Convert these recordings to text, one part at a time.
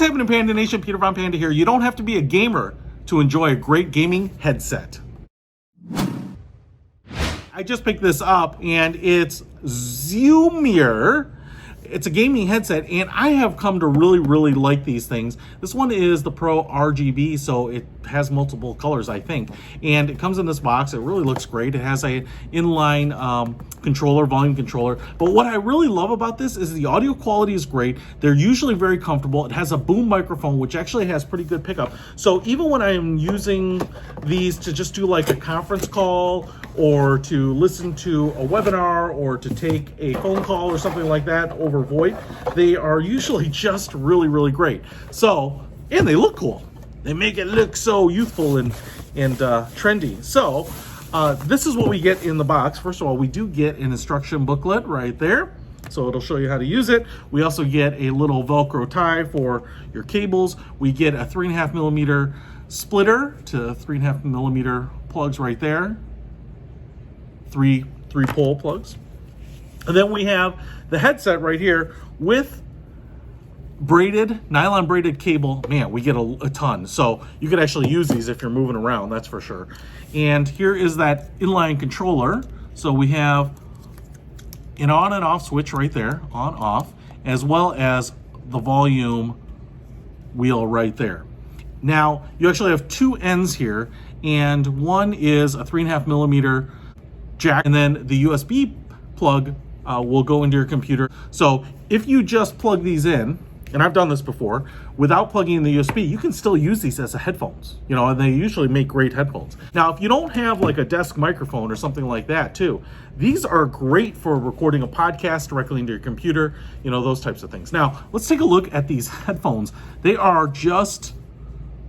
What's happening, Panda Nation? Peter Von Panda here. You don't have to be a gamer to enjoy a great gaming headset. I just picked this up and it's ZIUMIER. It's a gaming headset and I have come to really like these things. This one is the Pro RGB, so it has multiple colors, I think. And it comes in this box. It really looks great. It has a inline controller, volume controller. But what I really love about this is the audio quality is great. They're usually very comfortable. It has a boom microphone, which actually has pretty good pickup. So even when I am using these to just do like a conference call or to listen to a webinar or to take a phone call or something like that over VoIP, they are usually just really great. So, and they look cool. They make it look so youthful and trendy. So, this is what we get in the box. First of all, we do get an instruction booklet right there. So it'll show you how to use it. We also get a little Velcro tie for your cables. We get a 3.5 millimeter splitter to 3.5 millimeter plugs right there. Three pole plugs. And then we have the headset right here with nylon braided cable. Man, we get a ton. So you could actually use these if you're moving around, that's for sure. And here is that inline controller. So we have an on and off switch right there, on, off, as well as the volume wheel right there. Now, you actually have two ends here, and one is a 3.5 millimeter jack, and then the USB plug will go into your computer. So if you just plug these in, and I've done this before, without plugging in the USB, you can still use these as headphones, you know, and they usually make great headphones. Now, if you don't have like a desk microphone or something like that too, these are great for recording a podcast directly into your computer, you know, those types of things. Now, let's take a look at these headphones. They are just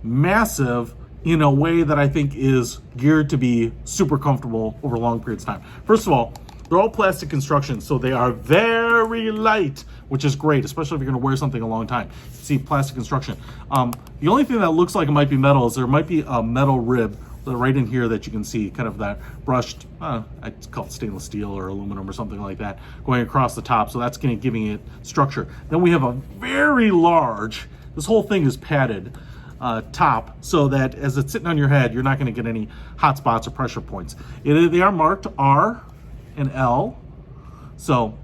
massive in a way that I think is geared to be super comfortable over long periods of time. First of all, they're all plastic construction, so they are very light, which is great, especially if you're gonna wear something a long time. See, plastic construction. The only thing that looks like it might be metal is there might be a metal rib right in here that you can see, kind of that brushed, I'd call it stainless steel or aluminum or something like that, going across the top, so that's giving it structure. Then we have a very large, this whole thing is padded, top, so that as it's sitting on your head, you're not gonna get any hot spots or pressure points. They are marked R and L, so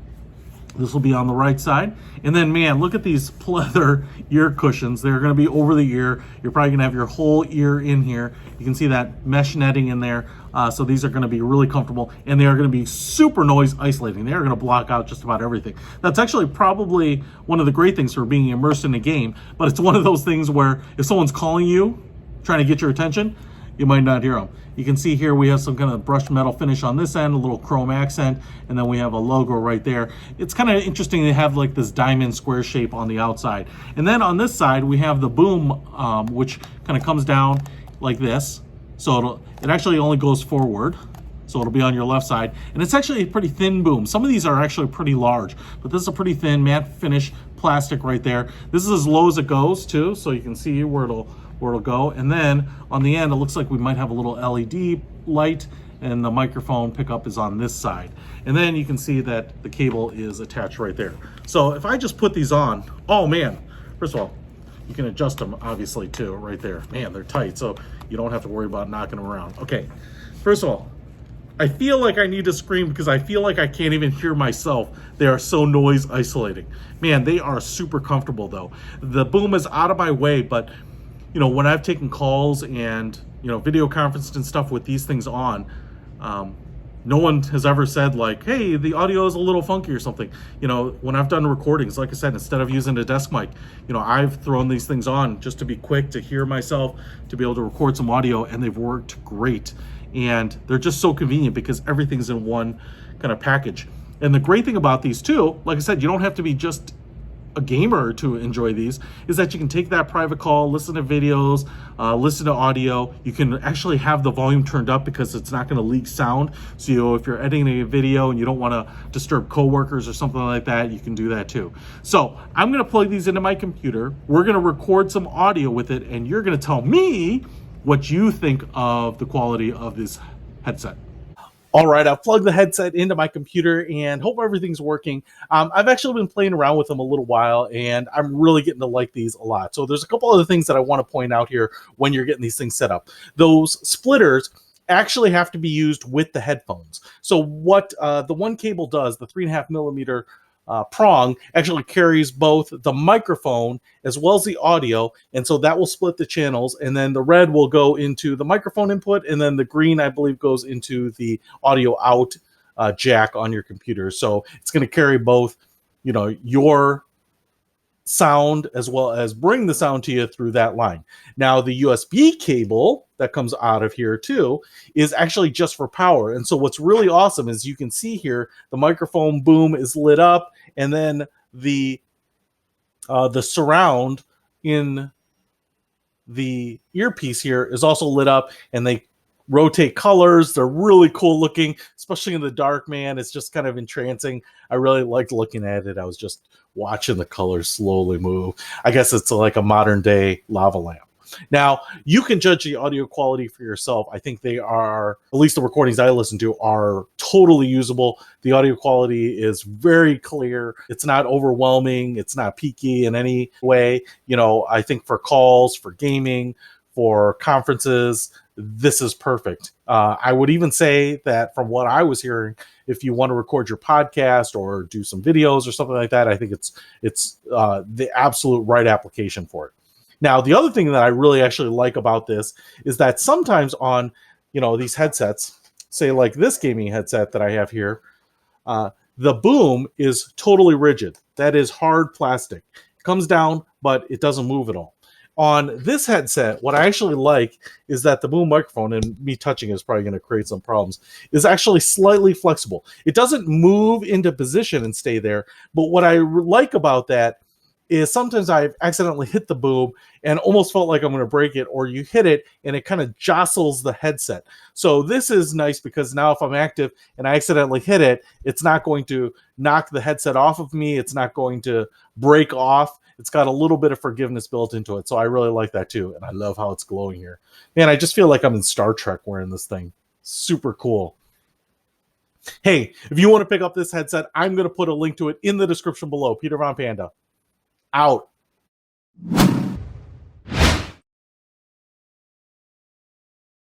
this will be on the right side. And then, man, look at these pleather ear cushions. They're going to be over the ear. You're probably going to have your whole ear in here. You can see that mesh netting in there. So these are going to be really comfortable, and they are going to be super noise isolating. They are going to block out just about everything. That's actually probably one of the great things for being immersed in a game, but it's one of those things where if someone's calling you, trying to get your attention, you might not hear them. You can see here we have some kind of brushed metal finish on this end, a little chrome accent, and then we have a logo right there. It's kind of interesting to have like this diamond square shape on the outside. And then on this side, we have the boom, which kind of comes down like this. So it actually only goes forward. So it'll be on your left side. And it's actually a pretty thin boom. Some of these are actually pretty large, but this is a pretty thin matte finish plastic right there. This is as low as it goes too, so you can see where it'll go. And then on the end, it looks like we might have a little LED light, and the microphone pickup is on this side. And then you can see that the cable is attached right there. So if I just put these on, oh man, first of all, you can adjust them obviously too, right there. Man, they're tight, so you don't have to worry about knocking them around. Okay, first of all, I feel like I need to scream because I feel like I can't even hear myself. They are so noise isolating. Man, they are super comfortable though. The boom is out of my way, but you know, when I've taken calls and, you know, video conferenced and stuff with these things on, no one has ever said like, hey, the audio is a little funky or something. You know, when I've done recordings, like I said, instead of using a desk mic, you know, I've thrown these things on just to be quick, to hear myself, to be able to record some audio, and they've worked great. And they're just so convenient because everything's in one kind of package. And the great thing about these too, like I said, you don't have to be just a gamer to enjoy these, is that you can take that private call, listen to videos, listen to audio. You can actually have the volume turned up because it's not going to leak sound. So, you know, if you're editing a video and you don't want to disturb coworkers or something like that, you can do that too. So I'm going to plug these into my computer. We're going to record some audio with it, and you're going to tell me what you think of the quality of this headset. All right, I've plugged the headset into my computer and hope everything's working. I've actually been playing around with them a little while, and I'm really getting to like these a lot. So there's a couple other things that I want to point out here when you're getting these things set up. Those splitters actually have to be used with the headphones. So what the one cable does, the 3.5 millimeter prong, actually carries both the microphone as well as the audio, and so that will split the channels, and then the red will go into the microphone input, and then the green, I believe, goes into the audio out jack on your computer. So it's going to carry both, you know, your sound as well as bring the sound to you through that line. Now the USB cable that comes out of here too is actually just for power. And so what's really awesome is you can see here the microphone boom is lit up, and then the surround in the earpiece here is also lit up, and they rotate colors. They're really cool looking, especially in the dark, man. It's just kind of entrancing. I really liked looking at it. I was just watching the colors slowly move. I guess it's like a modern day lava lamp. Now, you can judge the audio quality for yourself. I think they are, at least the recordings I listen to, are totally usable. The audio quality is very clear. It's not overwhelming. It's not peaky in any way. You know, I think for calls, for gaming, for conferences, this is perfect. I would even say that from what I was hearing, if you want to record your podcast or do some videos or something like that, I think it's the absolute right application for it. Now, the other thing that I really actually like about this is that sometimes on, you know, these headsets, say like this gaming headset that I have here, the boom is totally rigid. That is hard plastic. It comes down, but it doesn't move at all. On this headset, what I actually like is that the boom microphone, and me touching it is probably going to create some problems, is actually slightly flexible. It doesn't move into position and stay there, but what I like about that is sometimes I've accidentally hit the boom and almost felt like I'm going to break it, or you hit it and it kind of jostles the headset. So this is nice because now if I'm active and I accidentally hit it, it's not going to knock the headset off of me. It's not going to break off. It's got a little bit of forgiveness built into it. So I really like that too. And I love how it's glowing here. Man, I just feel like I'm in Star Trek wearing this thing. Super cool. Hey, if you want to pick up this headset, I'm going to put a link to it in the description below. Peter Von Panda. Out.